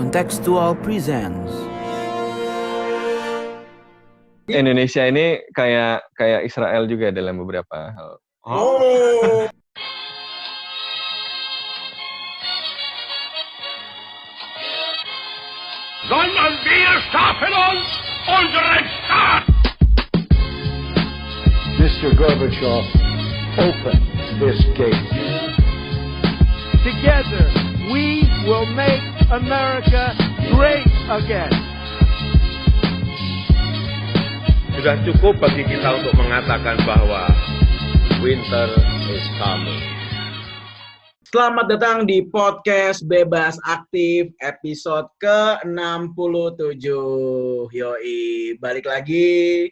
Contextual presents. Indonesia ini kayak Israel juga dalam beberapa hal. Oh. Sondern wir stapeln uns unseren Staat! Mr. Gorbachev, open this gate. Together, we will make America great again. Sudah cukup bagi kita untuk mengatakan bahwa winter is coming. Selamat datang di podcast Bebas Aktif episode ke-67. Yoi, balik lagi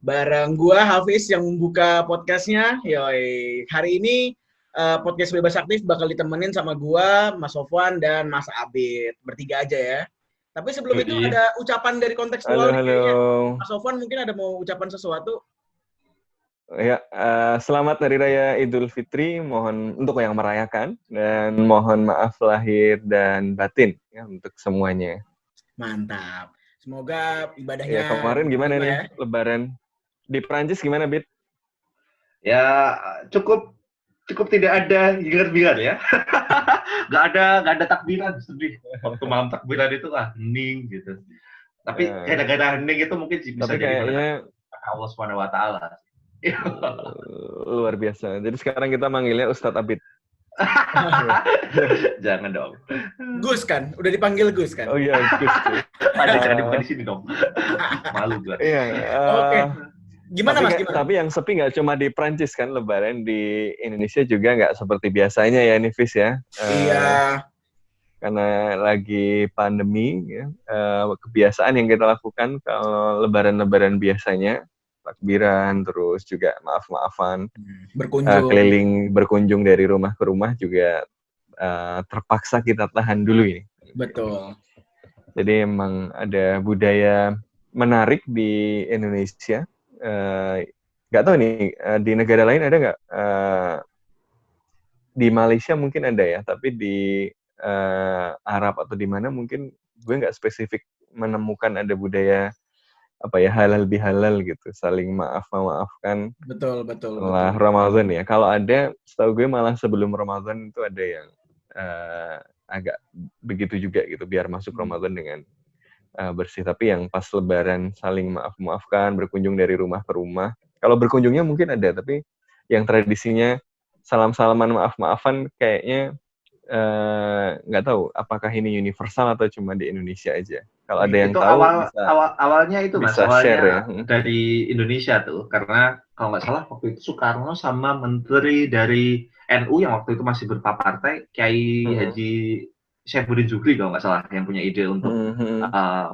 bareng gua Hafiz yang membuka podcastnya. Yoi, hari ini podcast Bebas Aktif bakal ditemenin sama gua, Mas Sofwan dan Mas Abid. Bertiga aja ya. Tapi sebelum itu ada ucapan dari kontekstual. Halo. Mas Sofwan mungkin ada mau ucapan sesuatu? Ya, selamat Hari Raya Idul Fitri, mohon untuk yang merayakan dan mohon maaf lahir dan batin ya untuk semuanya. Mantap. Semoga ibadahnya. Ya, kemarin gimana nih Lebaran di Perancis gimana, Bit? Ya, cukup tidak ada hingar-bingar ya. Gak ada takbiran sedih. Waktu malam takbiran itu hening gitu. Tapi gara-gara hening itu mungkin bisa tapi jadi kayaknya Allah Subhanahu wa taala. Luar biasa. Jadi sekarang kita manggilnya Ustadz Abid. Jangan dong. Gus kan? Udah dipanggil Gus kan? Oh iya, Gus. Jangan dibuka di sini dong. Malu gue. Iya. Oke. Gimana Mas? Gimana? Tapi yang sepi nggak cuma di Prancis kan Lebaran, di Indonesia juga nggak seperti biasanya ya, Nifis ya. Iya. Karena lagi pandemi, ya, kebiasaan yang kita lakukan kalau Lebaran biasanya takbiran, terus juga maaf-maafan, keliling berkunjung dari rumah ke rumah juga terpaksa kita tahan dulu ini. Betul. Jadi emang ada budaya menarik di Indonesia. Nggak tahu nih di negara lain ada nggak? Di Malaysia mungkin ada ya, tapi di Arab atau di mana mungkin gue nggak spesifik menemukan ada budaya halal bihalal gitu, saling maafkan. Betul. Setelah Ramadan ya. Kalau ada, setahu gue malah sebelum Ramadan itu ada yang agak begitu juga gitu, biar masuk Ramadan dengan bersih. Tapi yang pas Lebaran saling maafkan, berkunjung dari rumah ke rumah. Kalau berkunjungnya mungkin ada, tapi yang tradisinya salam-salaman maaf-maafan kayaknya nggak tahu apakah ini universal atau cuma di Indonesia aja. Kalau ada yang itu tahu awalnya itu Mas, bisa share ya. Dari Indonesia tuh, karena kalau nggak salah waktu itu Soekarno sama menteri dari NU yang waktu itu masih berupa partai, Kiai Haji Saifuddin Jukri kalau nggak salah, yang punya ide untuk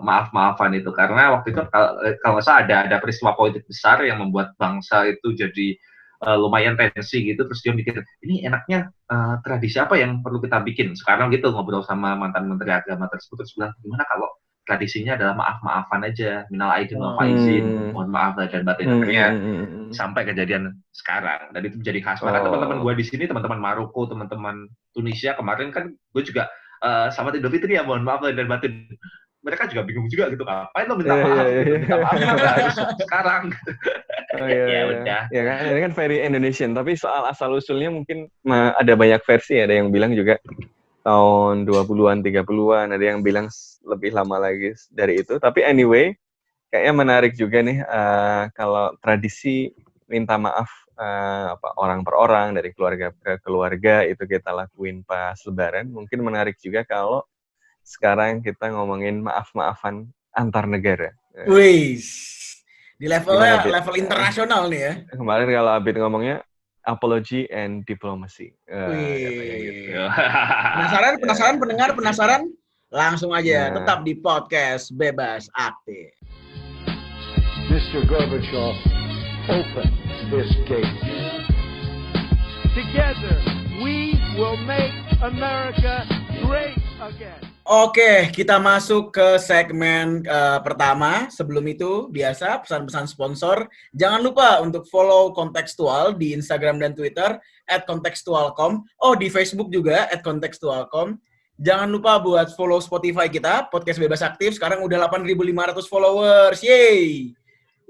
maaf-maafan itu. Karena waktu itu kalau nggak salah ada peristiwa politik besar yang membuat bangsa itu jadi lumayan tensi gitu, terus dia mikir ini enaknya tradisi apa yang perlu kita bikin sekarang gitu, ngobrol sama mantan menteri agama tersebut, terus bilang gimana kalau tradisinya adalah maaf-maafan aja, minal aidin wal faizin, mohon maaf dan batin. Akhirnya sampai kejadian sekarang, dan itu menjadi khas banget. Teman-teman gue di sini, teman-teman Maroko, teman-teman Tunisia kemarin kan gue juga selamat Idul Fitri ya, mohon maaf dan batin. Mereka juga bingung juga gitu, ngapain lo minta maaf? Minta maaf harus sekarang. Ya udah. Ya kan, ini kan very Indonesian. Tapi soal asal-usulnya mungkin ada banyak versi. Ada yang bilang juga tahun 20-an, 30-an. Ada yang bilang lebih lama lagi dari itu. Tapi anyway, kayaknya menarik juga nih kalau tradisi minta maaf orang per orang, dari keluarga ke keluarga, itu kita lakuin pas Lebaran. Mungkin menarik juga kalau sekarang kita ngomongin maaf-maafan antar negara. Wih, di level internasional nih ya. Kemarin kalau Abid ngomongnya apology and diplomacy. Gitu. Penasaran pendengar, penasaran? Langsung aja, tetap di podcast Bebas Aktif. Mr. Gorbachev, open this gate. Together, we will make America great again. Oke, kita masuk ke segmen pertama. Sebelum itu, biasa pesan-pesan sponsor. Jangan lupa untuk follow Kontekstual di Instagram dan Twitter @kontekstualcom. Oh, di Facebook juga @kontekstualcom. Jangan lupa buat follow Spotify kita, Podcast Bebas Aktif. Sekarang udah 8.500 followers. Yeay.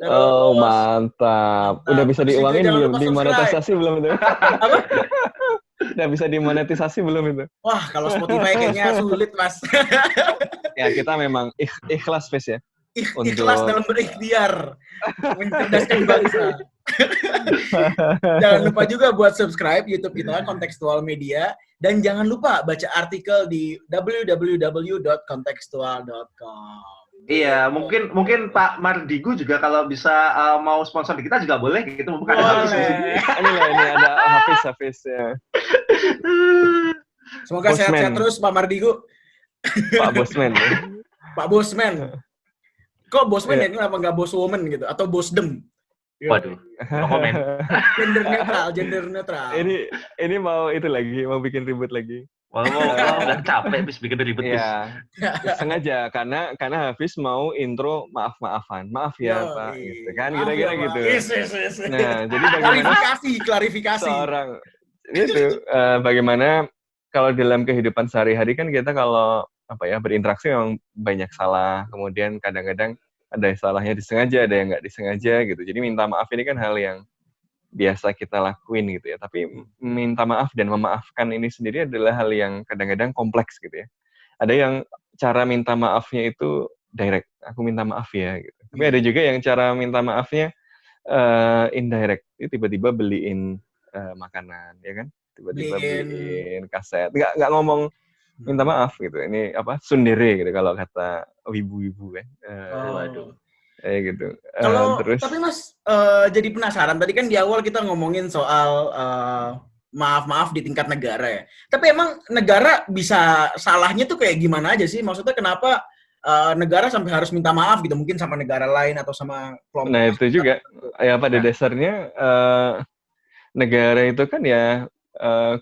Oh, Terus, mantap. Udah bisa Terus juga diuangin jangan belum? lupa Dimonetisasi belum itu? apa? Udah bisa dimonetisasi belum itu? Wah, kalau Spotify kayaknya sulit, Mas. Ya, kita memang ikhlas, Fes ya. Ikhlas dalam berikhtiar. Mencerdaskan bangsa. Jangan lupa juga buat subscribe YouTube kita, Kontekstual Media. Dan jangan lupa baca artikel di www.kontekstual.com. Iya, mungkin Pak Mardigu juga kalau bisa mau sponsor di kita juga boleh gitu. Bukan Boleh. Ini ada Hafiz ya. Semoga Bosman. sehat-sehat terus Pak Mardigu. Pak Bosman. Ya. Pak Bosman. Kok Bosman Iya. ya? Kenapa nggak Bos Woman gitu? Atau Bos Dem? Waduh, no comment. Gender netral. Ini mau bikin ribut lagi. Mau udah capek bis bikin ribet bis. Iya. Sengaja karena Hafiz mau intro maaf-maafan. Maaf ya, Pak, gitu kan kira-kira gitu. Yes. Nah, jadi bagaimana klarifikasi. seorang itu bagaimana kalau dalam kehidupan sehari-hari kan kita kalau berinteraksi memang banyak salah, kemudian kadang-kadang ada yang salahnya disengaja, ada yang nggak disengaja gitu. Jadi minta maaf ini kan hal yang biasa kita lakuin gitu ya. Tapi minta maaf dan memaafkan ini sendiri adalah hal yang kadang-kadang kompleks gitu ya. Ada yang cara minta maafnya itu direct, aku minta maaf ya gitu. Tapi ada juga yang cara minta maafnya indirect, tiba-tiba beliin makanan, ya kan? Tiba-tiba beliin kaset, nggak ngomong minta maaf gitu. Ini sundere gitu kalau kata wibu-wibu kan. Waduh. Gitu. Terus, tapi Mas jadi penasaran. Tadi kan di awal kita ngomongin soal maaf di tingkat negara ya. Tapi emang negara bisa salahnya tuh kayak gimana aja sih? Maksudnya kenapa negara sampai harus minta maaf gitu? Mungkin sama negara lain atau sama kelompok. Nah itu juga. Ya pada dasarnya negara itu kan ya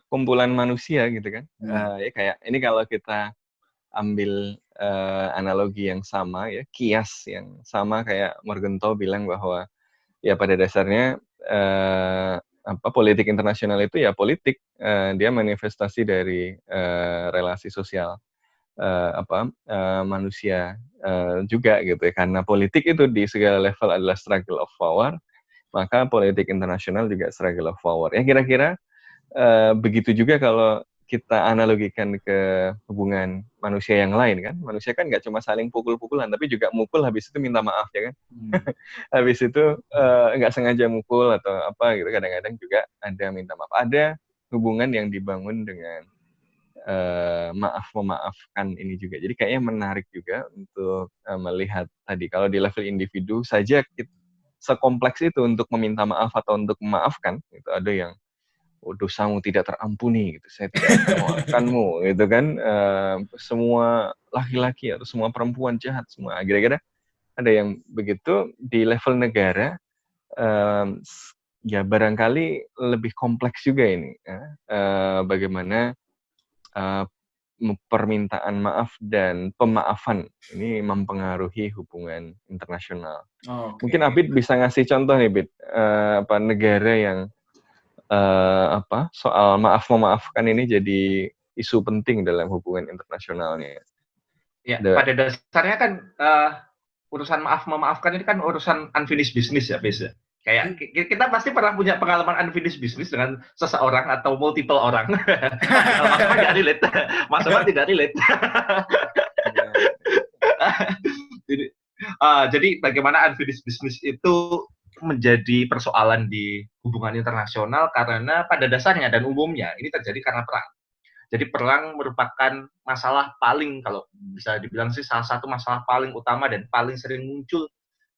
kumpulan manusia gitu kan. Ya kayak ini kalau kita ambil analogi yang sama ya, kias yang sama kayak Morgenthau bilang bahwa ya pada dasarnya politik internasional itu ya politik, dia manifestasi dari relasi sosial manusia juga gitu ya. Karena politik itu di segala level adalah struggle of power, maka politik internasional juga struggle of power. Ya kira-kira begitu juga kalau kita analogikan ke hubungan manusia yang lain kan. Manusia kan nggak cuma saling pukul-pukulan, tapi juga mukul habis itu minta maaf ya kan. Habis itu nggak sengaja mukul atau apa gitu. Kadang-kadang juga ada minta maaf. Ada hubungan yang dibangun dengan maaf-memaafkan ini juga. Jadi kayaknya menarik juga untuk melihat tadi. Kalau di level individu saja sekompleks itu untuk meminta maaf atau untuk memaafkan. Itu ada yang dosamu tidak terampuni gitu, saya tidak akan memaafkanmu gitu kan, semua laki-laki atau semua perempuan jahat semua, kira-kira ada yang begitu. Di level negara ya barangkali lebih kompleks juga ini bagaimana permintaan maaf dan pemaafan ini mempengaruhi hubungan internasional. Mungkin Abid bisa ngasih contoh nih, Bid, negara yang soal maaf-memaafkan ini jadi isu penting dalam hubungan internasionalnya. Ya, pada dasarnya kan urusan maaf-memaafkan ini kan urusan unfinished business ya, Fes. Kayak kita pasti pernah punya pengalaman unfinished business dengan seseorang atau multiple orang. Maksudnya tidak relate. Maksudnya tidak relate. Jadi bagaimana unfinished business itu menjadi persoalan di hubungan internasional karena pada dasarnya dan umumnya ini terjadi karena perang. Jadi perang merupakan masalah paling, kalau bisa dibilang sih salah satu masalah paling utama dan paling sering muncul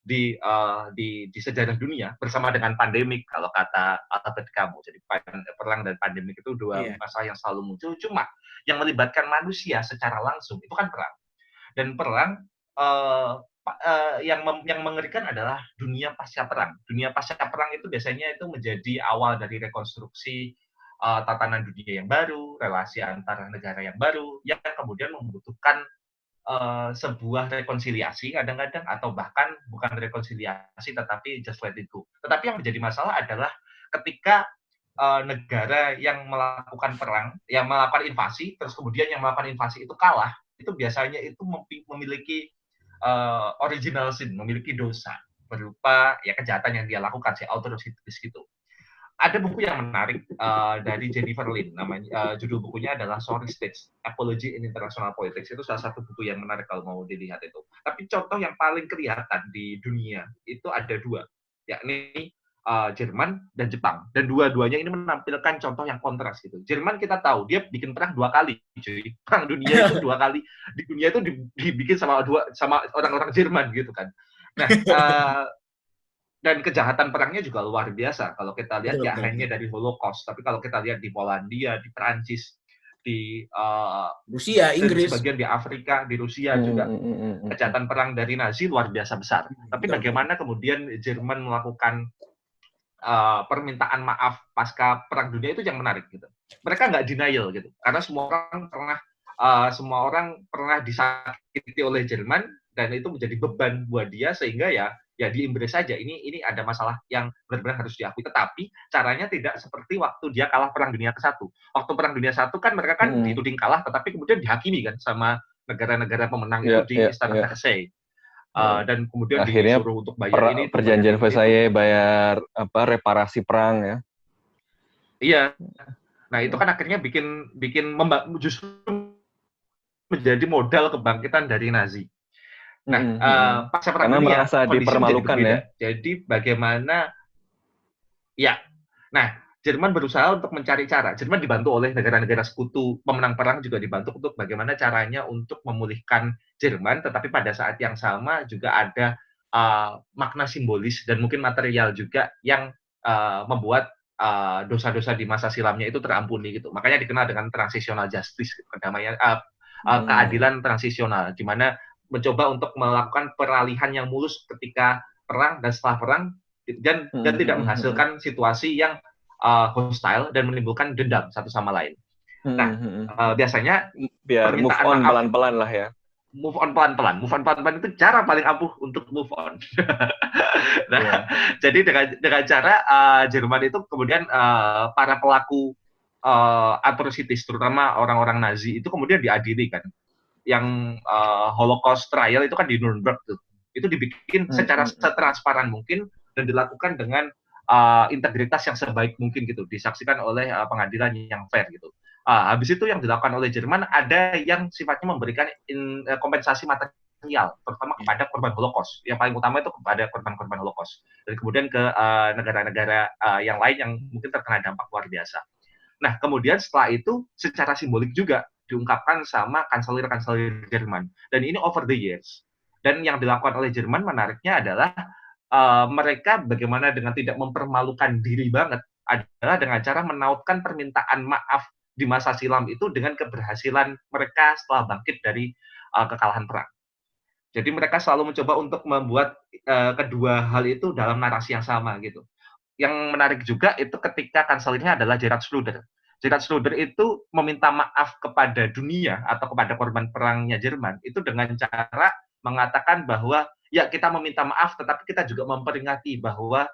di sejarah dunia bersama dengan pandemik kalau kata Albert Camus. Jadi perang dan pandemik itu dua masalah yang selalu muncul. Cuma yang melibatkan manusia secara langsung itu kan perang. Dan perang yang mengerikan adalah dunia pasca perang. Dunia pasca perang itu biasanya itu menjadi awal dari rekonstruksi tatanan dunia yang baru, relasi antar negara yang baru, yang kemudian membutuhkan sebuah rekonsiliasi kadang-kadang, atau bahkan bukan rekonsiliasi tetapi just let it go. Tetapi yang menjadi masalah adalah ketika negara yang melakukan perang, yang melakukan invasi, terus kemudian yang melakukan invasi itu kalah, itu biasanya itu memiliki original sin, memiliki dosa berupa ya kejahatan yang dia lakukan, si atrocities gitu. Ada buku yang menarik dari Jennifer Lin, namanya judul bukunya adalah Sorry States: Apology in International Politics. Itu salah satu buku yang menarik kalau mau dilihat itu. Tapi contoh yang paling kelihatan di dunia itu ada dua, yakni Jerman dan Jepang. Dan dua-duanya ini menampilkan contoh yang kontras gitu. Jerman kita tahu dia bikin perang 2 kali, cuy. Perang dunia itu 2 kali. Di dunia itu dibikin sama orang-orang Jerman gitu kan. Nah, dan kejahatan perangnya juga luar biasa. Kalau kita lihat ya hanya dari Holocaust, tapi kalau kita lihat di Polandia, di Perancis, di Rusia, Inggris, sebagian di Afrika, di Rusia juga kejahatan perang dari Nazi luar biasa besar. Tapi bagaimana kemudian Jerman melakukan permintaan maaf pasca perang dunia itu yang menarik gitu. Mereka nggak denial gitu, karena semua orang pernah disakiti oleh Jerman dan itu menjadi beban buat dia sehingga ya di-embrace saja. Ini ada masalah yang benar-benar harus diakui. Tetapi caranya tidak seperti waktu dia kalah perang dunia ke-1. Waktu perang dunia 1 kan mereka kan dituding kalah, tetapi kemudian dihakimi kan sama negara-negara pemenang itu di Istana Versailles. Dan kemudian akhirnya disuruh untuk bayar ini perjanjian Versailles bayar reparasi perang ya. Iya. Nah, itu kan akhirnya justru menjadi modal kebangkitan dari Nazi. Nah, pasca perang dunia merasa dipermalukan ya. Jadi bagaimana nah, Jerman berusaha untuk mencari cara. Jerman dibantu oleh negara-negara sekutu pemenang perang juga dibantu untuk bagaimana caranya untuk memulihkan Jerman, tetapi pada saat yang sama juga ada makna simbolis dan mungkin material juga yang membuat dosa-dosa di masa silamnya itu terampuni gitu. Makanya dikenal dengan transitional justice, kedamaian, keadilan transisional, di mana mencoba untuk melakukan peralihan yang mulus ketika perang dan setelah perang dan tidak menghasilkan situasi yang hostile dan menimbulkan dendam satu sama lain. Nah, biasanya biar move on pelan-pelan lah ya. Move on pelan-pelan. Move on pelan-pelan itu cara paling ampuh untuk move on. Nah, jadi dengan cara Jerman itu kemudian para pelaku atrocities, terutama orang-orang Nazi itu kemudian diadili kan. Yang Holocaust trial itu kan di Nuremberg tuh. Itu dibikin secara setransparan mungkin dan dilakukan dengan integritas yang sebaik mungkin gitu, disaksikan oleh pengadilan yang fair gitu. Habis itu yang dilakukan oleh Jerman ada yang sifatnya memberikan kompensasi material, terutama kepada korban Holocaust. Yang paling utama itu kepada korban-korban Holocaust. Dan kemudian ke negara-negara yang lain yang mungkin terkena dampak luar biasa. Nah, kemudian setelah itu secara simbolik juga diungkapkan sama kanselir-kanselir Jerman. Dan ini over the years. Dan yang dilakukan oleh Jerman menariknya adalah mereka bagaimana dengan tidak mempermalukan diri banget adalah dengan cara menautkan permintaan maaf di masa silam itu dengan keberhasilan mereka setelah bangkit dari kekalahan perang. Jadi mereka selalu mencoba untuk membuat kedua hal itu dalam narasi yang sama gitu. Yang menarik juga itu ketika kanselirnya adalah Gerhard Schröder. Gerhard Schröder itu meminta maaf kepada dunia atau kepada korban perangnya Jerman itu dengan cara mengatakan bahwa ya kita meminta maaf, tetapi kita juga memperingati bahwa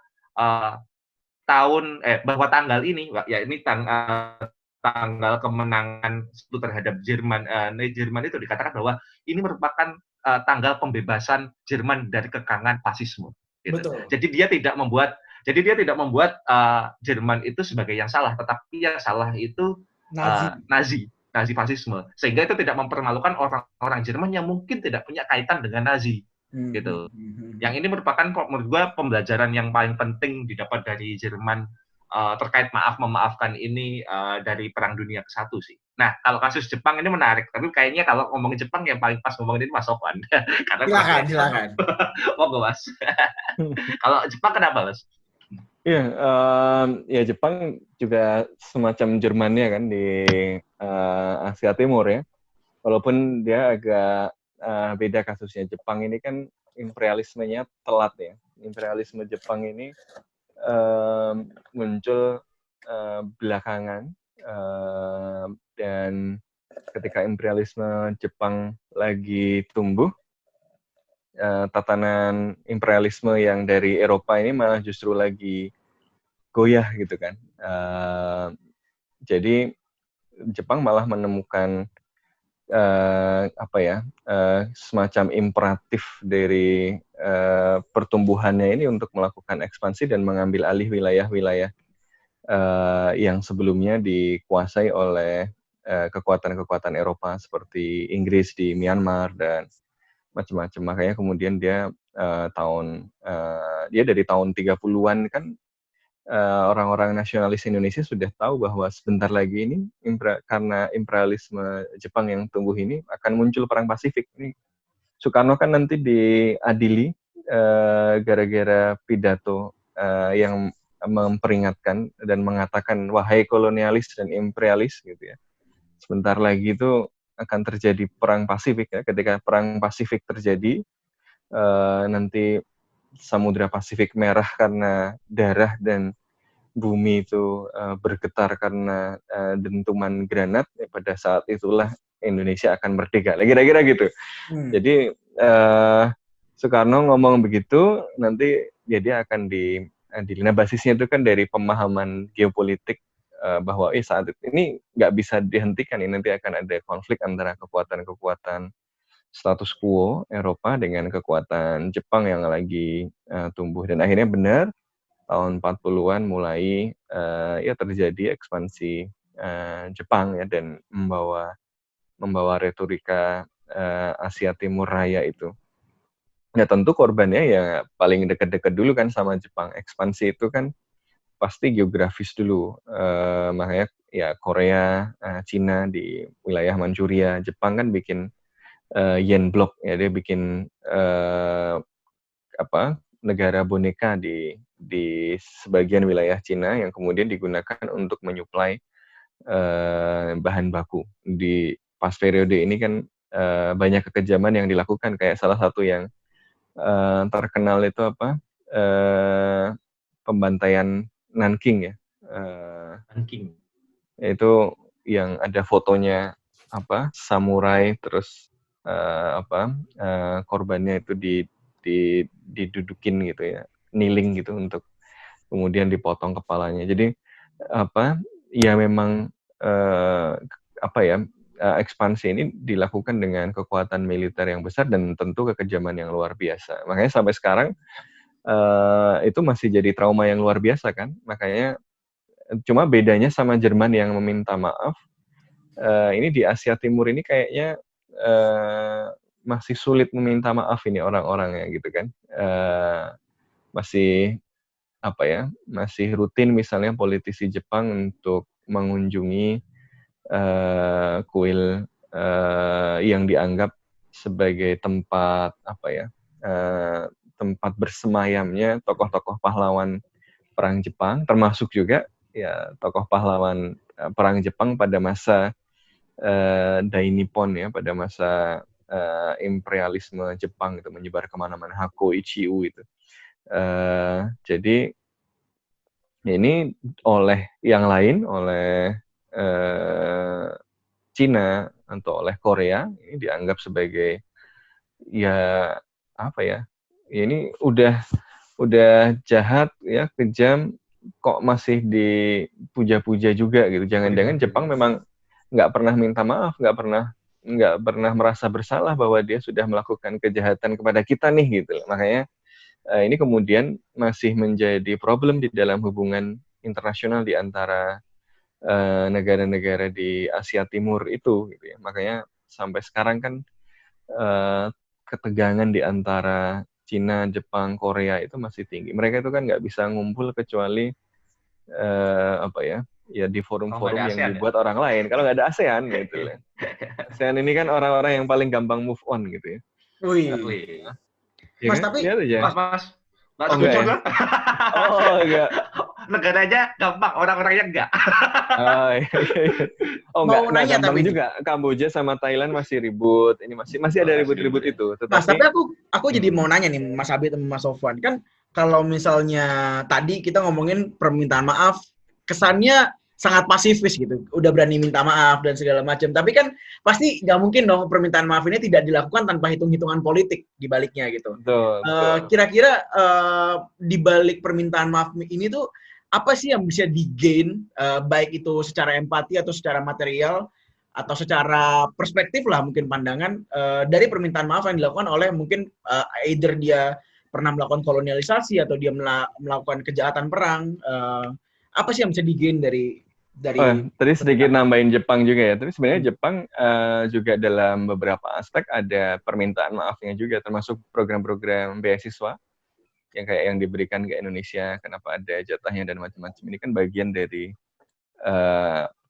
bahwa tanggal ini, ya ini tanggal kemenangan itu terhadap Jerman. Jerman itu dikatakan bahwa ini merupakan tanggal pembebasan Jerman dari kekangan fasisme. Gitu. Betul. Jadi dia tidak membuat Jerman itu sebagai yang salah, tetapi yang salah itu Nazi fasisme, sehingga itu tidak mempermalukan orang-orang Jerman yang mungkin tidak punya kaitan dengan Nazi, gitu. Yang ini merupakan menurut gue pembelajaran yang paling penting didapat dari Jerman terkait memaafkan ini dari Perang Dunia ke-1 sih. Nah, kalau kasus Jepang ini menarik, tapi kayaknya kalau ngomongin Jepang yang paling pas ngomongin ini Mas Sofwan. Karena silakan. Monggo Mas. Kalau Jepang kenapa Mas? Iya, ya Jepang juga semacam Jermannya kan di Asia Timur ya. Walaupun dia agak beda kasusnya. Jepang ini kan imperialismenya telat ya. Imperialisme Jepang ini muncul belakangan dan ketika imperialisme Jepang lagi tumbuh, tatanan imperialisme yang dari Eropa ini malah justru lagi goyah gitu kan. Jadi Jepang malah menemukan semacam imperatif dari pertumbuhannya ini untuk melakukan ekspansi dan mengambil alih wilayah-wilayah yang sebelumnya dikuasai oleh kekuatan-kekuatan Eropa seperti Inggris di Myanmar dan macam-macam. Makanya kemudian dia dari tahun 30-an kan orang-orang nasionalis Indonesia sudah tahu bahwa sebentar lagi ini karena imperialisme Jepang yang tumbuh ini akan muncul perang Pasifik. Ini Soekarno kan nanti diadili gara-gara pidato yang memperingatkan dan mengatakan wahai kolonialis dan imperialis gitu ya. Sebentar lagi itu akan terjadi perang Pasifik ya. Ketika perang Pasifik terjadi nanti Samudra Pasifik merah karena darah dan bumi itu bergetar karena dentuman granat, ya pada saat itulah Indonesia akan merdeka. Kira-kira gitu. Jadi Soekarno ngomong begitu, nanti dia akan nah basisnya itu kan dari pemahaman geopolitik bahwa saat ini nggak bisa dihentikan, ini nanti akan ada konflik antara kekuatan-kekuatan status quo Eropa dengan kekuatan Jepang yang lagi tumbuh. Dan akhirnya benar tahun 40-an mulai terjadi ekspansi Jepang ya, dan membawa retorika Asia Timur Raya itu. Ya tentu korbannya ya paling dekat-dekat dulu kan sama Jepang. Ekspansi itu kan pasti geografis dulu. Makanya ya Korea, Cina di wilayah Manchuria, Jepang kan bikin Yen Block ya, dia bikin negara boneka di sebagian wilayah Cina yang kemudian digunakan untuk menyuplai bahan baku. Di pas periode ini kan banyak kekejaman yang dilakukan, kayak salah satu yang terkenal itu pembantaian Nanking ya. Nanking. Itu yang ada fotonya samurai, terus korbannya itu didudukin gitu ya, kneeling gitu untuk kemudian dipotong kepalanya. Jadi ya memang ekspansi ini dilakukan dengan kekuatan militer yang besar dan tentu kekejaman yang luar biasa. Makanya sampai sekarang itu masih jadi trauma yang luar biasa kan. Makanya cuma bedanya sama Jerman yang meminta maaf, ini di Asia Timur ini kayaknya masih sulit meminta maaf ini orang-orangnya gitu kan. Masih masih rutin misalnya politisi Jepang untuk mengunjungi kuil yang dianggap sebagai tempat tempat bersemayamnya tokoh-tokoh pahlawan perang Jepang, termasuk juga ya tokoh pahlawan perang Jepang pada masa Dainippon ya, pada masa imperialisme Jepang itu menyebar kemana-mana, Hakko Ichiu itu. Jadi ini oleh yang lain, oleh Cina atau oleh Korea, ini dianggap sebagai ini udah jahat ya, kejam, kok masih dipuja-puja juga gitu. Jangan-jangan Jepang memang nggak pernah minta maaf, nggak pernah merasa bersalah bahwa dia sudah melakukan kejahatan kepada kita nih gitu. Makanya ini kemudian masih menjadi problem di dalam hubungan internasional di antara negara-negara di Asia Timur itu gitu ya. Makanya sampai sekarang kan ketegangan di antara Cina, Jepang, Korea itu masih tinggi. Mereka itu kan nggak bisa ngumpul kecuali di forum-forum yang dibuat orang lain. Kalau nggak ada ASEAN gitu ya. ASEAN ini kan orang-orang yang paling gampang move on gitu ya. Wih. Mas, kan? tapi Mas. Oh, enggak. Oh, enggak. Negaranya gampang, orang-orangnya enggak. Oh, enggak. Mau nanya gampang tapi juga. Kamboja sama Thailand masih ribut. Ini masih ada ribut-ribut itu. Mas, tapi aku jadi mau nanya nih, Mas Abid sama Mas Sofwan. Kan kalau misalnya tadi kita ngomongin permintaan maaf, kesannya sangat pasifis gitu, udah berani minta maaf dan segala macam. Tapi kan pasti nggak mungkin dong permintaan maaf ini tidak dilakukan tanpa hitung-hitungan politik di baliknya gitu. Betul. Kira-kira di balik permintaan maaf ini tuh apa sih yang bisa digain, baik itu secara empati atau secara material atau secara perspektif lah mungkin pandangan dari permintaan maaf yang dilakukan oleh mungkin either dia pernah melakukan kolonialisasi atau dia melakukan kejahatan perang. Apa sih yang bisa digain dari tadi sedikit nambahin Jepang juga ya. Tapi sebenarnya Jepang juga dalam beberapa aspek ada permintaan maafnya juga, termasuk program-program beasiswa yang kayak yang diberikan ke Indonesia. Kenapa ada jatahnya dan macam-macam, ini kan bagian dari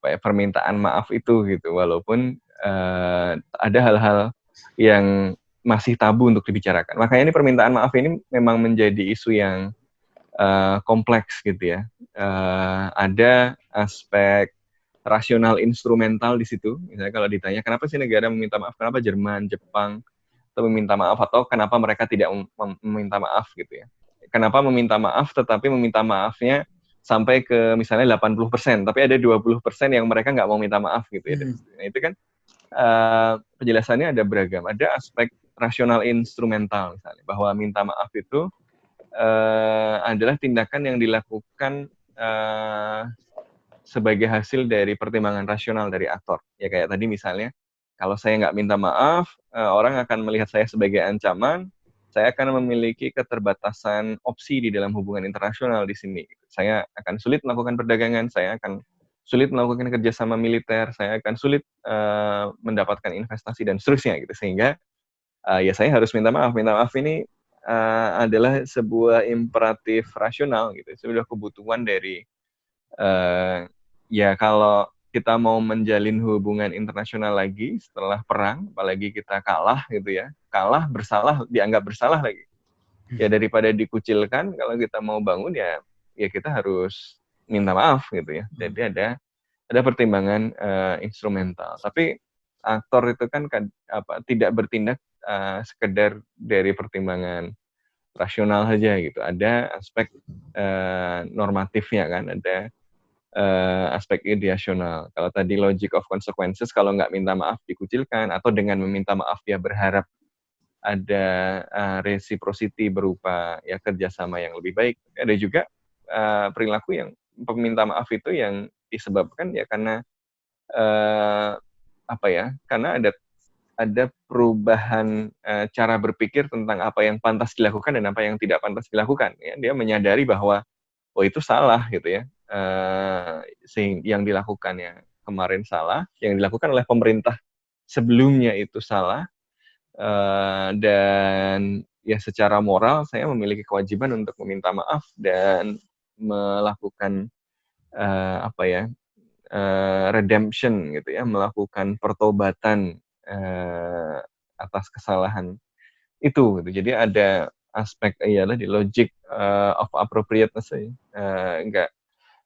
permintaan maaf itu gitu. Walaupun ada hal-hal yang masih tabu untuk dibicarakan. Makanya ini permintaan maaf ini memang menjadi isu yang kompleks gitu ya. Ada aspek rasional instrumental di situ. Misalnya kalau ditanya kenapa sih negara meminta maaf, kenapa Jerman, Jepang atau meminta maaf, atau kenapa mereka tidak meminta maaf gitu ya. Kenapa meminta maaf tetapi meminta maafnya sampai ke misalnya 80%, tapi ada 20% yang mereka nggak mau minta maaf gitu ya. Nah, itu kan penjelasannya ada beragam. Ada aspek rasional instrumental misalnya, bahwa minta maaf itu adalah tindakan yang dilakukan sebagai hasil dari pertimbangan rasional dari aktor. Ya kayak tadi misalnya, kalau saya nggak minta maaf, orang akan melihat saya sebagai ancaman, saya akan memiliki keterbatasan opsi di dalam hubungan internasional di sini. Saya akan sulit melakukan perdagangan, saya akan sulit melakukan kerjasama militer, saya akan sulit mendapatkan investasi dan seterusnya gitu. Sehingga ya saya harus minta maaf. Minta maaf ini adalah sebuah imperatif rasional gitu, sudah kebutuhan dari ya kalau kita mau menjalin hubungan internasional lagi setelah perang, apalagi kita kalah gitu ya, kalah bersalah, dianggap bersalah lagi. Ya daripada dikucilkan, kalau kita mau bangun ya kita harus minta maaf gitu ya. Jadi ada pertimbangan instrumental. Tapi aktor itu kan tidak bertindak sekedar dari pertimbangan rasional saja gitu. Ada aspek normatifnya kan, ada aspek ideasional. Kalau tadi logic of consequences, kalau nggak minta maaf dikucilkan, atau dengan meminta maaf dia berharap ada reciprocity berupa ya kerjasama yang lebih baik. Ada juga perilaku yang peminta maaf itu yang disebabkan ya karena karena ada perubahan cara berpikir tentang apa yang pantas dilakukan dan apa yang tidak pantas dilakukan. Ya, dia menyadari bahwa itu salah gitu ya. Yang dilakukannya kemarin salah, yang dilakukan oleh pemerintah sebelumnya itu salah, dan ya secara moral saya memiliki kewajiban untuk meminta maaf dan melakukan redemption gitu ya, melakukan pertobatan atas kesalahan itu gitu. Jadi ada aspek di logic of appropriateness ya.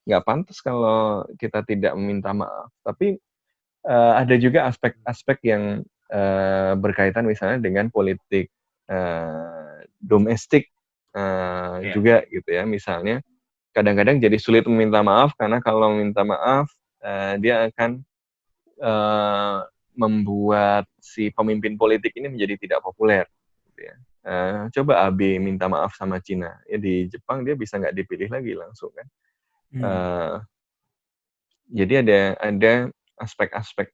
Nggak pantas kalau kita tidak meminta maaf. Tapi ada juga aspek-aspek yang berkaitan misalnya dengan politik domestik juga gitu ya. Misalnya kadang-kadang jadi sulit meminta maaf karena kalau meminta maaf dia akan membuat si pemimpin politik ini menjadi tidak populer. Gitu ya. Coba AB minta maaf sama Cina. Ya di Jepang dia bisa nggak dipilih lagi langsung kan. Jadi ada aspek-aspek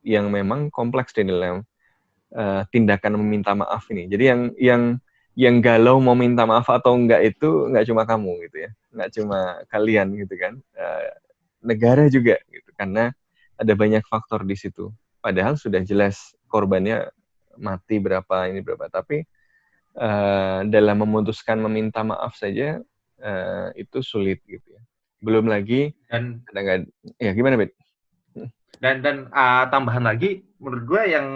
yang memang kompleks di dalam tindakan meminta maaf ini. Jadi yang galau mau minta maaf atau enggak itu nggak cuma kamu gitu ya, nggak cuma kalian gitu kan, negara juga gitu, karena ada banyak faktor di situ. Padahal sudah jelas korbannya mati berapa, tapi dalam memutuskan meminta maaf saja itu sulit gitu ya. Belum lagi dan ya gimana Bet? Dan tambahan lagi menurut gue yang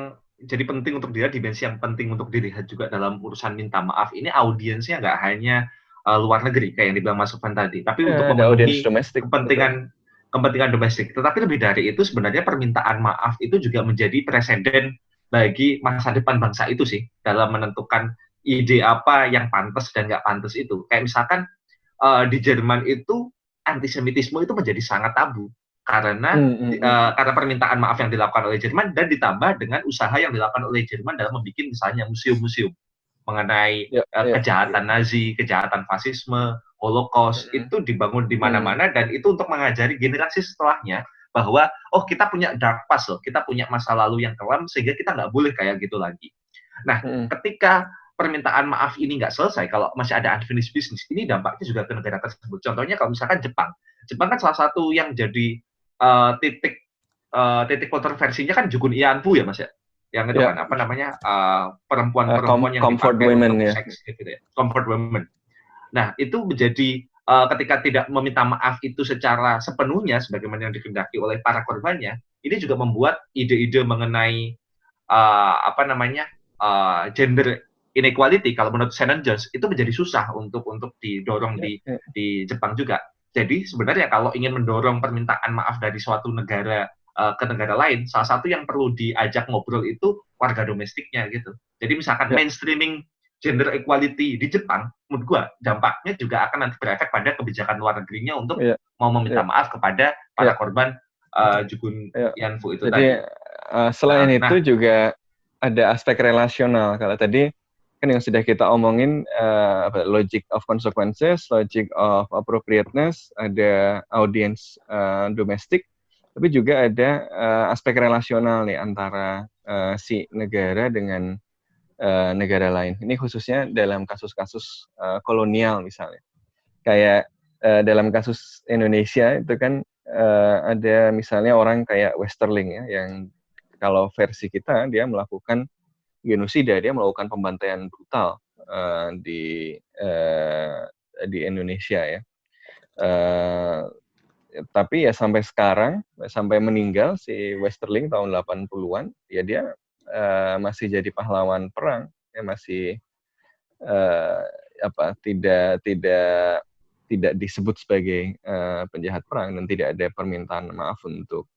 jadi penting untuk dilihat, dimensi yang penting untuk dilihat juga dalam urusan minta maaf ini, audiensnya nggak hanya luar negeri kayak yang dibilang Mas Sofwan tadi, tapi untuk memenuhi kepentingan domestik. Tetapi lebih dari itu sebenarnya permintaan maaf itu juga menjadi presiden bagi masa depan bangsa itu sih, dalam menentukan ide apa yang pantas dan nggak pantas itu. Kayak misalkan di Jerman itu antisemitisme itu menjadi sangat tabu karena permintaan maaf yang dilakukan oleh Jerman dan ditambah dengan usaha yang dilakukan oleh Jerman dalam membuat misalnya museum-museum mengenai kejahatan Nazi, kejahatan fasisme, Holocaust itu dibangun di mana-mana, dan itu untuk mengajari generasi setelahnya bahwa kita punya dark past loh, kita punya masa lalu yang kelam sehingga kita nggak boleh kayak gitu lagi. Nah, ketika permintaan maaf ini nggak selesai, kalau masih ada unfinished business, ini dampaknya juga ke negara tersebut. Contohnya kalau misalkan Jepang kan salah satu yang jadi titik kontroversinya kan Jugun Ianfu ya Mas ya, yang itu kan apa namanya perempuan-perempuan yang comfort dipakai women, untuk ya. seks gitu ya, comfort women. Nah, itu menjadi ketika tidak meminta maaf itu secara sepenuhnya sebagaimana yang dikehendaki oleh para korbannya, ini juga membuat ide-ide mengenai gender inequality kalau menurut Shannon Jones itu menjadi susah untuk didorong di Jepang juga. Jadi sebenarnya kalau ingin mendorong permintaan maaf dari suatu negara ke negara lain, salah satu yang perlu diajak ngobrol itu warga domestiknya gitu. Jadi misalkan mainstreaming gender equality di Jepang, menurut gua dampaknya juga akan nanti berefek pada kebijakan luar negerinya untuk mau meminta maaf kepada para korban Jugun Ianfu itu tadi. Selain itu juga ada aspek relasional. Kalau tadi kan yang sudah kita omongin logic of consequences, logic of appropriateness, ada audience domestik, tapi juga ada aspek relasional nih antara si negara dengan negara lain. Ini khususnya dalam kasus-kasus kolonial misalnya. Kayak dalam kasus Indonesia itu kan ada misalnya orang kayak Westerling ya, yang kalau versi kita dia melakukan genosida, dia melakukan pembantaian brutal di Indonesia ya. Tapi ya sampai sekarang, sampai meninggal si Westerling tahun 80-an, ya dia masih jadi pahlawan perang, ya masih tidak disebut sebagai penjahat perang dan tidak ada permintaan maaf untuk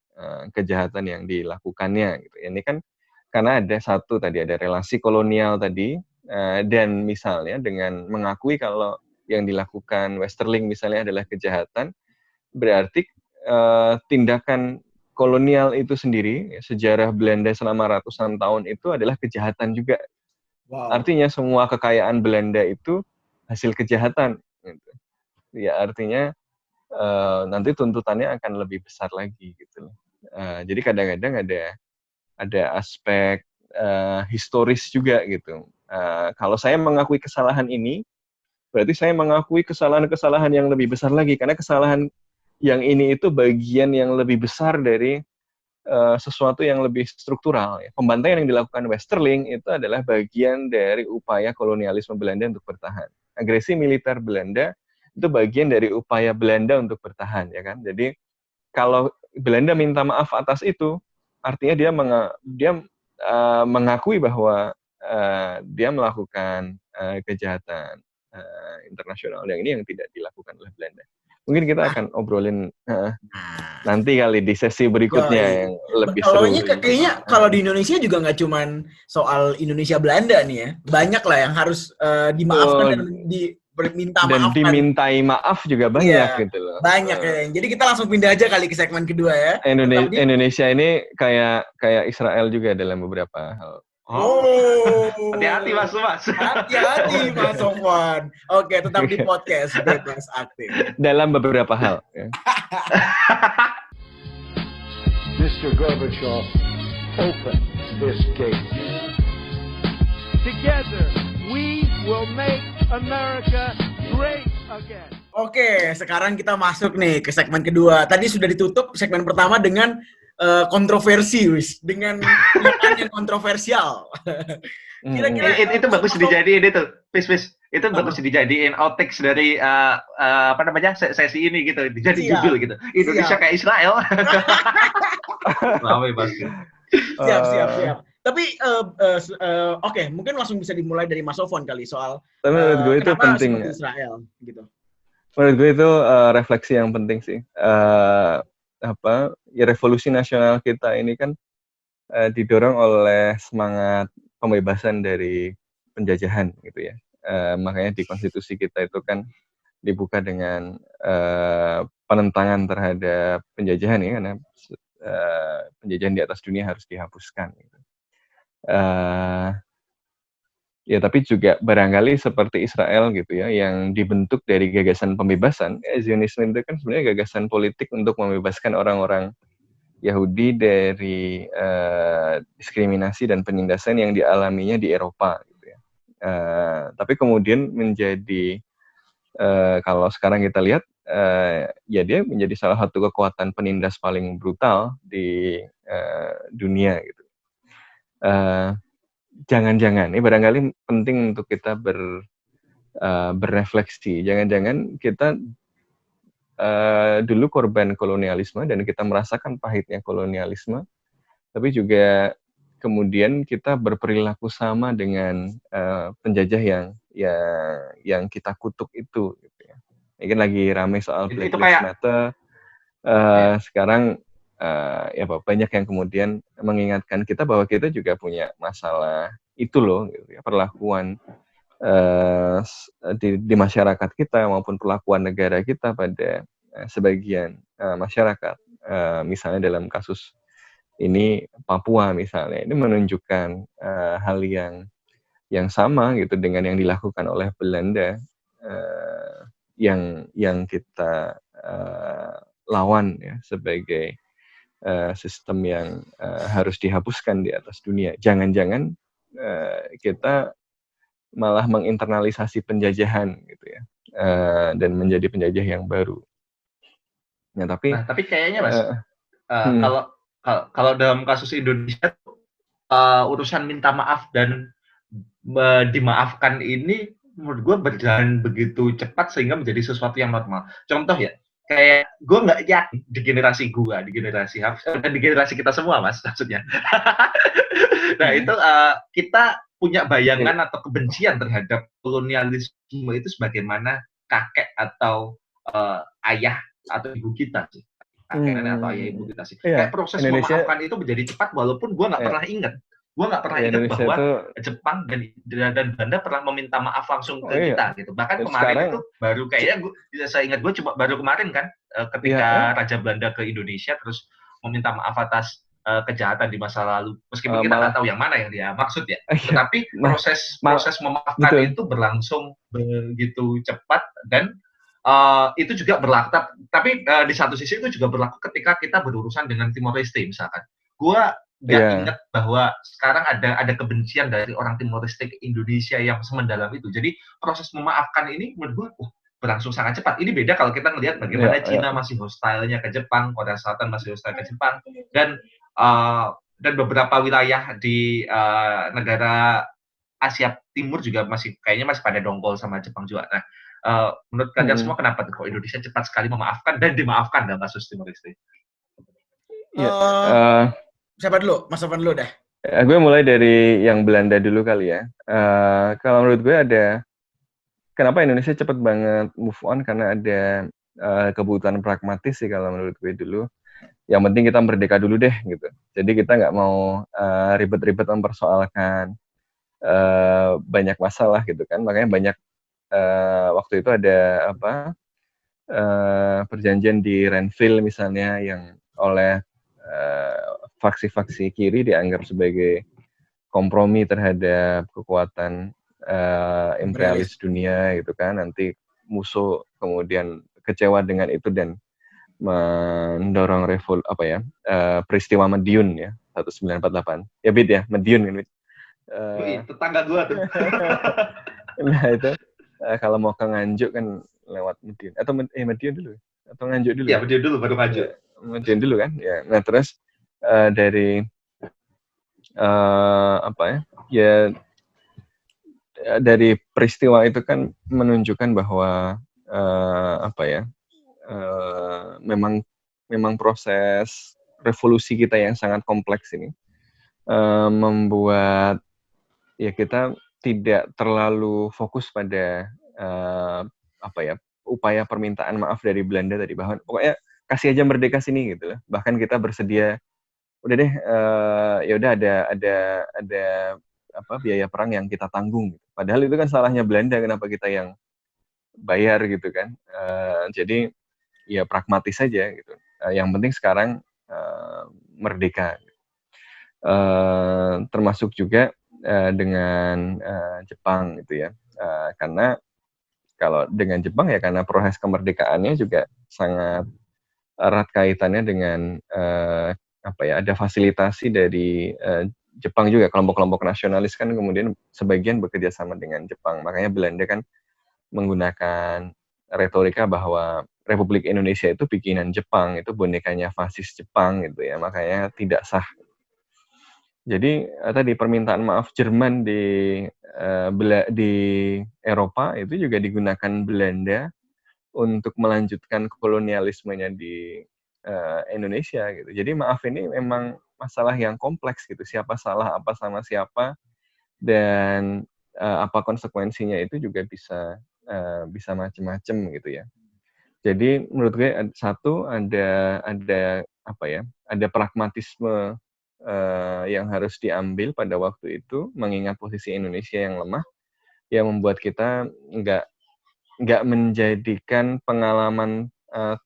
kejahatan yang dilakukannya gitu. Ini kan karena ada ada relasi kolonial tadi, dan misalnya dengan mengakui kalau yang dilakukan Westerling misalnya adalah kejahatan, berarti tindakan kolonial itu sendiri, sejarah Belanda selama ratusan tahun itu adalah kejahatan juga. Wow. Artinya semua kekayaan Belanda itu hasil kejahatan. Gitu. Ya artinya nanti tuntutannya akan lebih besar lagi gitu. Jadi kadang-kadang ada aspek historis juga gitu. Kalau saya mengakui kesalahan ini, berarti saya mengakui kesalahan-kesalahan yang lebih besar lagi, karena kesalahan yang ini itu bagian yang lebih besar dari sesuatu yang lebih struktural. Ya. Pembantaian yang dilakukan Westerling itu adalah bagian dari upaya kolonialisme Belanda untuk bertahan. Agresi militer Belanda itu bagian dari upaya Belanda untuk bertahan, ya kan? Jadi kalau Belanda minta maaf atas itu, artinya dia mengakui bahwa dia melakukan kejahatan internasional yang ini yang tidak dilakukan oleh Belanda. Mungkin kita akan obrolin nanti kali di sesi berikutnya yang lebih seru. Kayaknya kalau di Indonesia juga nggak cuman soal Indonesia Belanda nih ya, banyak lah yang harus dimaafkan dan diminta maaf. Dan dimintai maaf juga banyak gitu loh. Banyak ya. Jadi kita langsung pindah aja kali ke segmen kedua ya. Indonesia ini kayak Israel juga dalam beberapa hal. Hati-hati Mas. Hati-hati Mas Sofwan. Oke, tetap di podcast Bebas Aktif. Dalam beberapa hal. Ya. Mr. Gorbachev, open this gate. Together, we will make America great again. Oke, sekarang kita masuk nih ke segmen kedua. Tadi sudah ditutup segmen pertama dengan kontroversi, dengan yang kontroversial. Kira-kira itu bagus dijadiin itu, Pis. Itu bagus dijadiin outtakes dari sesi ini gitu, jadi judul gitu. Indonesia kayak Israel. Ramai pasti. Siap. Tapi oke, mungkin langsung bisa dimulai dari Mas Sofwan kali soal menurut gue itu penting Israel gitu. Menurut gue itu refleksi yang penting sih. Revolusi nasional kita ini kan didorong oleh semangat pembebasan dari penjajahan gitu ya. Makanya di konstitusi kita itu kan dibuka dengan penentangan terhadap penjajahan ya, karena penjajahan di atas dunia harus dihapuskan gitu. Ya, tapi juga barangkali seperti Israel gitu ya, yang dibentuk dari gagasan pembebasan. Zionisme itu kan sebenarnya gagasan politik untuk membebaskan orang-orang Yahudi dari diskriminasi dan penindasan yang dialaminya di Eropa. Gitu ya. Tapi kemudian menjadi, kalau sekarang kita lihat, ya dia menjadi salah satu kekuatan penindas paling brutal di dunia. Gitu. Jangan-jangan, ini barangkali penting untuk kita berrefleksi. Jangan-jangan kita dulu korban kolonialisme dan kita merasakan pahitnya kolonialisme, tapi juga kemudian kita berperilaku sama dengan penjajah yang kita kutuk itu. Gitu ya. Ini kan lagi ramai soal Black Lives Matter. Sekarang ya banyak yang kemudian mengingatkan kita bahwa kita juga punya masalah itu loh, gitu ya, perlakuan di masyarakat kita maupun perlakuan negara kita pada sebagian masyarakat, misalnya dalam kasus ini Papua misalnya, ini menunjukkan hal yang sama gitu dengan yang dilakukan oleh Belanda, yang kita lawan ya sebagai sistem yang harus dihapuskan di atas dunia. Jangan-jangan kita malah menginternalisasi penjajahan gitu ya, dan menjadi penjajah yang baru. Nah, tapi kayaknya Mas, kalau dalam kasus Indonesia urusan minta maaf dan dimaafkan ini menurut gue berjalan begitu cepat sehingga menjadi sesuatu yang normal. Contoh ya, kayak gue nggak yakin di generasi gue, di generasi Hafiz, dan di generasi kita semua Mas maksudnya. Nah itu kita punya bayangan atau kebencian terhadap kolonialisme itu sebagaimana kakek atau ayah atau ibu kita sih. Kakek nenek atau ayah ibu kita sih. Kayak proses memaafkan itu menjadi cepat walaupun gue nggak pernah ingat. Gue nggak pernah ingat bahwa itu, Jepang dan Belanda pernah meminta maaf langsung ke kita gitu. Bahkan kemarin itu baru kayaknya saya ingat gue cuma baru kemarin kan ketika Raja Belanda ke Indonesia terus meminta maaf atas kejahatan di masa lalu. Meskipun kita nggak tahu yang mana yang dia maksud ya. Tetapi proses memaafkan itu berlangsung begitu cepat dan itu juga berlaku. Tapi di satu sisi itu juga berlaku ketika kita berurusan dengan Timor Leste misalkan. Gue nggak ingat bahwa sekarang ada kebencian dari orang Timor Leste ke Indonesia yang semendalam itu. Jadi proses memaafkan ini menurut gue berlangsung sangat cepat. Ini beda kalau kita melihat bagaimana Cina masih hostile-nya ke Jepang, Korea Selatan masih hostile ke Jepang, dan beberapa wilayah di negara Asia Timur juga kayaknya masih pada dongkol sama Jepang juga. Nah, menurut kalian semua kenapa kok Indonesia cepat sekali memaafkan dan dimaafkan dalam kasus Timor Leste? Siapa dulu? Mas Sofan dulu dah. Gue mulai dari yang Belanda dulu kali ya. Kalau menurut gue kenapa Indonesia cepat banget move on, karena ada kebutuhan pragmatis sih kalau menurut gue dulu. Yang penting kita merdeka dulu deh gitu. Jadi kita nggak mau ribet-ribet mempersoalkan banyak masalah gitu kan. Makanya banyak waktu itu ada perjanjian di Renville misalnya yang oleh faksi-faksi kiri dianggap sebagai kompromi terhadap kekuatan imperialis dunia gitu kan. Nanti musuh kemudian kecewa dengan itu dan mendorong peristiwa Madiun ya 1948. Ya Bid ya, Madiun kan Bid. Tetangga gua tuh. Nah itu kalau mau ke Nganjuk kan lewat Madiun atau Madiun dulu atau Nganjuk dulu? Iya, Madiun dulu baru Nganjuk. Madiun dulu kan ya. Nah terus dari dari peristiwa itu kan menunjukkan bahwa memang proses revolusi kita yang sangat kompleks ini membuat ya kita tidak terlalu fokus pada upaya permintaan maaf dari Belanda tadi, bahwa pokoknya kasih aja merdeka sini gitu loh. Bahkan kita bersedia udah deh ya udah ada biaya perang yang kita tanggung gitu. Padahal itu kan salahnya Belanda, kenapa kita yang bayar gitu kan. Jadi ya pragmatis saja gitu. Yang penting sekarang merdeka. Termasuk juga dengan Jepang gitu ya. Karena kalau dengan Jepang ya karena proses kemerdekaannya juga sangat erat kaitannya dengan ada fasilitasi dari Jepang juga, kelompok-kelompok nasionalis kan kemudian sebagian bekerja sama dengan Jepang. Makanya Belanda kan menggunakan retorika bahwa Republik Indonesia itu bikinan Jepang, itu bonekanya fasis Jepang gitu ya, makanya tidak sah. Jadi tadi permintaan maaf Jerman di Eropa itu juga digunakan Belanda untuk melanjutkan kolonialismenya di Indonesia gitu. Jadi maaf ini memang masalah yang kompleks gitu. Siapa salah apa sama siapa dan apa konsekuensinya itu juga bisa macam-macam gitu ya. Jadi menurut gue ada pragmatisme yang harus diambil pada waktu itu mengingat posisi Indonesia yang lemah yang membuat kita nggak menjadikan pengalaman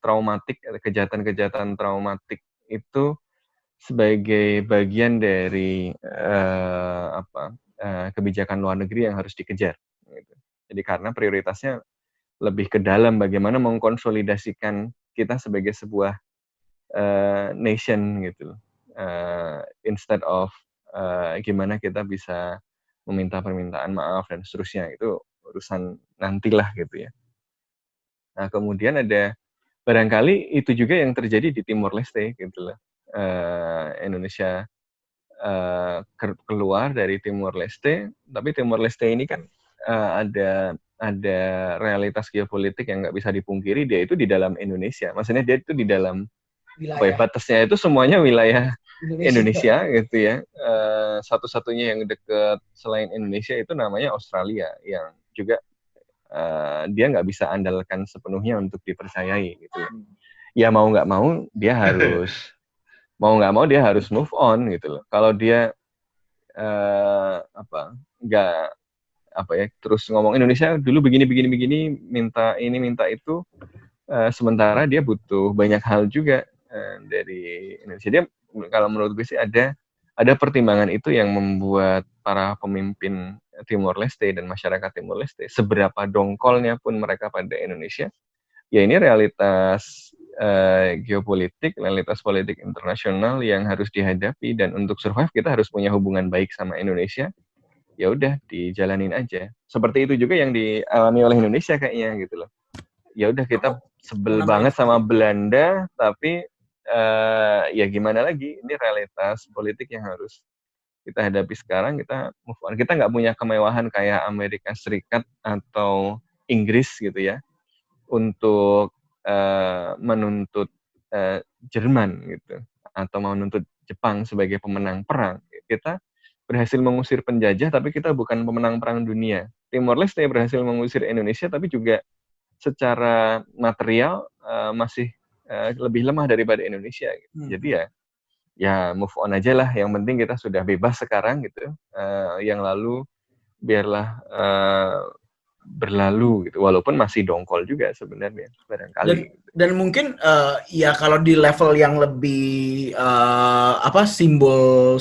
traumatik, kejahatan-kejahatan traumatik itu sebagai bagian dari kebijakan luar negeri yang harus dikejar. Gitu. Jadi karena prioritasnya lebih ke dalam bagaimana mengkonsolidasikan kita sebagai sebuah nation gitu. Instead of gimana kita bisa meminta permintaan maaf dan seterusnya, itu urusan nantilah gitu ya. Nah kemudian ada barangkali itu juga yang terjadi di Timor Leste gitu loh. Indonesia keluar dari Timor Leste, tapi Timor Leste ini kan ada realitas geopolitik yang nggak bisa dipungkiri, dia itu di dalam Indonesia. Maksudnya dia itu di dalam batasnya itu semuanya wilayah Indonesia gitu ya. Satu-satunya yang dekat selain Indonesia itu namanya Australia, yang juga dia nggak bisa andalkan sepenuhnya untuk dipercayai gitu. Ya mau nggak mau dia harus move on gitu loh. Kalau dia terus ngomong Indonesia dulu begini minta ini minta itu, sementara dia butuh banyak hal juga dari Indonesia. Dia kalau menurut gue sih ada pertimbangan itu yang membuat para pemimpin Timor Leste dan masyarakat Timor Leste, seberapa dongkolnya pun mereka pada Indonesia, ya ini realitas geopolitik, realitas politik internasional yang harus dihadapi, dan untuk survive kita harus punya hubungan baik sama Indonesia. Ya udah dijalanin aja. Seperti itu juga yang dialami oleh Indonesia kayaknya gitu loh. Ya udah kita sebel banget sama Belanda, tapi ya gimana lagi, ini realitas politik yang harus kita hadapi sekarang, kita move on. Kita nggak punya kemewahan kayak Amerika Serikat atau Inggris gitu ya, untuk menuntut Jerman gitu, atau menuntut Jepang sebagai pemenang perang. Kita berhasil mengusir penjajah, tapi kita bukan pemenang perang dunia. Timor Leste berhasil mengusir Indonesia, tapi juga secara material masih lebih lemah daripada Indonesia. Gitu. Jadi ya move on aja lah. Yang penting kita sudah bebas sekarang gitu. Yang lalu biarlah berlalu gitu. Walaupun masih dongkol juga sebenarnya barangkali. Dan mungkin ya kalau di level yang lebih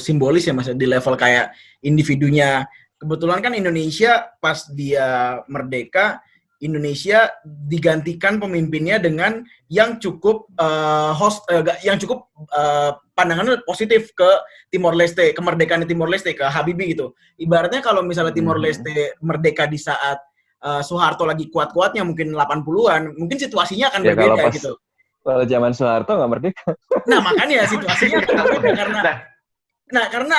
simbolis ya Mas, di level kayak individunya. Kebetulan kan Indonesia pas dia merdeka, Indonesia digantikan pemimpinnya dengan yang cukup pandangannya positif ke Timor Leste, kemerdekaan Timor Leste, ke Habibie gitu. Ibaratnya kalau misalnya Timor Leste merdeka di saat Soeharto lagi kuat-kuatnya mungkin 80-an, mungkin situasinya akan berbeda gitu. Kalau zaman Soeharto nggak merdeka. Nah, makanya situasinya akan berbeda karena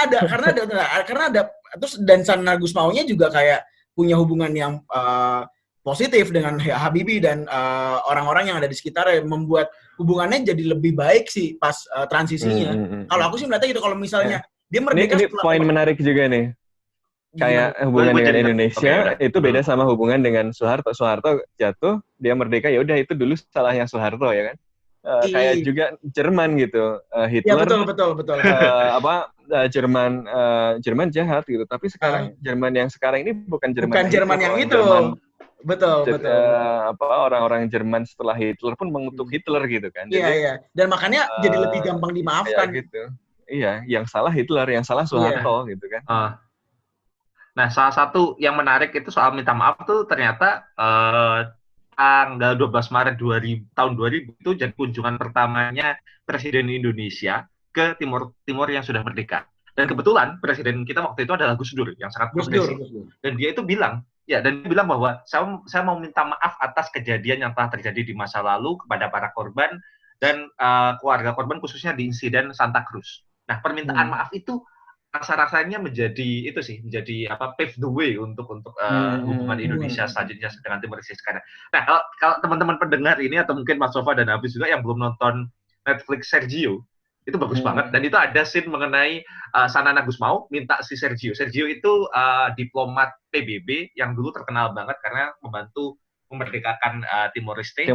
ada terus, dan Sana Gusmaunya juga kayak punya hubungan yang positif dengan Habibie dan orang-orang yang ada di sekitarnya, membuat hubungannya jadi lebih baik sih pas transisinya. Kalau aku sih melihatnya gitu, kalau misalnya dia merdeka ini poin menarik juga nih. Kayak hubungan dengan Indonesia itu beda sama hubungan dengan Soeharto. Soeharto jatuh, dia merdeka, ya udah itu dulu salahnya Soeharto ya kan. Kayak juga Jerman gitu. Hitler. Ya betul. Jerman jahat gitu. Tapi sekarang Jerman yang sekarang ini bukan Jerman yang itu. Betul. Orang-orang Jerman setelah Hitler pun mengutuk Hitler gitu kan. Iya. Dan makanya jadi lebih gampang dimaafkan. Gitu. Iya, yang salah Hitler, yang salah Soeharto gitu kan. Nah, salah satu yang menarik itu soal minta maaf tuh ternyata tanggal 12 Maret tahun 2000 itu jadi kunjungan pertamanya Presiden Indonesia ke Timur yang sudah merdeka. Dan kebetulan Presiden kita waktu itu adalah Gus Dur yang sangat progresif. Dan dia itu bilang, bahwa saya mau minta maaf atas kejadian yang telah terjadi di masa lalu kepada para korban dan keluarga korban khususnya di insiden Santa Cruz. Nah, permintaan maaf itu rasa-rasanya menjadi pave the way untuk hubungan Indonesia selanjutnya dengan Timor Leste sekarang. Nah, kalau teman-teman pendengar ini atau mungkin Mas Sofa dan Hafiz juga yang belum nonton Netflix Sergio, itu bagus banget, dan itu ada scene mengenai Sanana Gusmao minta si Sergio itu diplomat PBB yang dulu terkenal banget karena membantu memerdekakan Timor Leste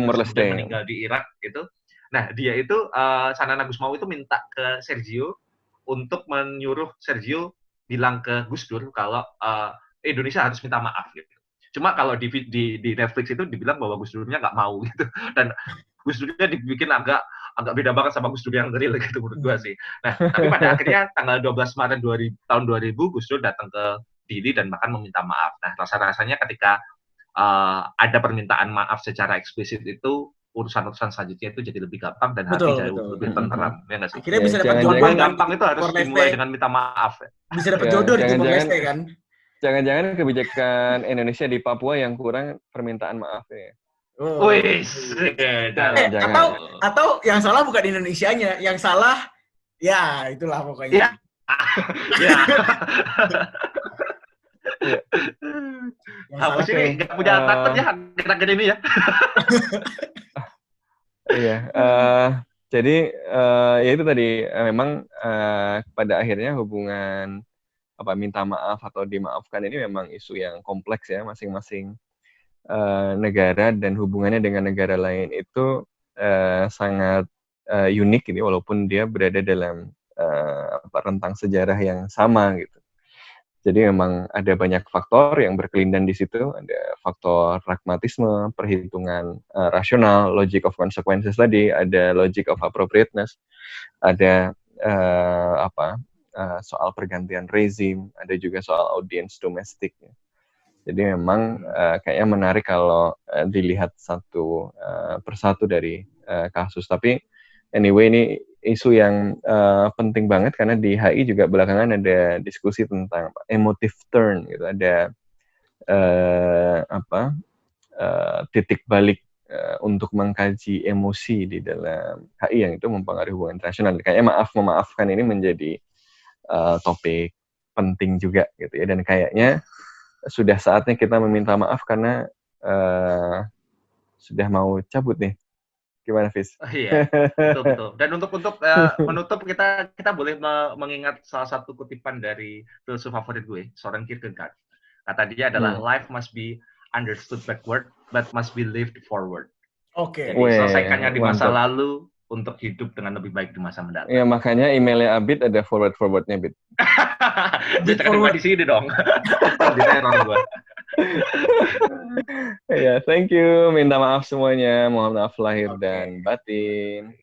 meninggal di Irak gitu. Nah, dia itu Sanana Gusmao itu minta ke Sergio untuk menyuruh Sergio bilang ke Gus Dur kalau Indonesia harus minta maaf gitu. Cuma kalau di Netflix itu dibilang bahwa Gus Durnya nggak mau gitu, dan Gus Durnya dibikin agak beda banget sama Gus Dur yang real gitu menurut gua sih. Nah, tapi pada akhirnya tanggal 12 Maret tahun 2000 Gus Dur datang ke Dili dan bahkan meminta maaf. Nah, rasa-rasanya ketika ada permintaan maaf secara eksplisit itu urusan-urusan selanjutnya itu jadi lebih gampang dan hati jauh lebih tenteram, ya nggak sih? Akhirnya bisa dapat jodoh. Gampang itu harus dimulai dengan minta maaf. Ya. Bisa dapat jodoh di Timor Leste kan? Jangan-jangan kebijakan Indonesia di Papua yang kurang permintaan maaf ya. Atau yang salah bukan Indonesianya, yang salah ya itulah pokoknya. Ya. Apa sih nggak punya takut ya akhir-akhir ini ya? Iya, jadi ya itu tadi memang pada akhirnya hubungan minta maaf atau dimaafkan ini memang isu yang kompleks ya, masing-masing negara dan hubungannya dengan negara lain itu sangat unik ini walaupun dia berada dalam rentang sejarah yang sama gitu. Jadi memang ada banyak faktor yang berkelindan di situ, ada faktor pragmatisme, perhitungan rasional, logic of consequences tadi, ada logic of appropriateness, ada soal pergantian rezim, ada juga soal audience domestik. Jadi memang kayaknya menarik kalau dilihat satu persatu dari kasus. Tapi anyway ini isu yang penting banget karena di HI juga belakangan ada diskusi tentang emotive turn gitu, ada titik balik untuk mengkaji emosi di dalam HI yang itu mempengaruhi hubungan internasional. Kayaknya memaafkan ini menjadi topik penting juga gitu ya, dan kayaknya sudah saatnya kita meminta maaf karena sudah mau cabut nih. Gimana, Fis? Iya, betul. Dan untuk menutup kita boleh mengingat salah satu kutipan dari filsuf favorit gue, Soren Kierkegaard. Kata dia adalah life must be understood backward, but must be lived forward. Oke. Jadi selesaikannya di masa lalu untuk hidup dengan lebih baik di masa mendatang. Iya, makanya emailnya Abid ada forward-forwardnya, Bid. Bisa terima di sini dong. Di teror gue. Ya, thank you. Minta maaf semuanya. Mohon maaf lahir dan batin.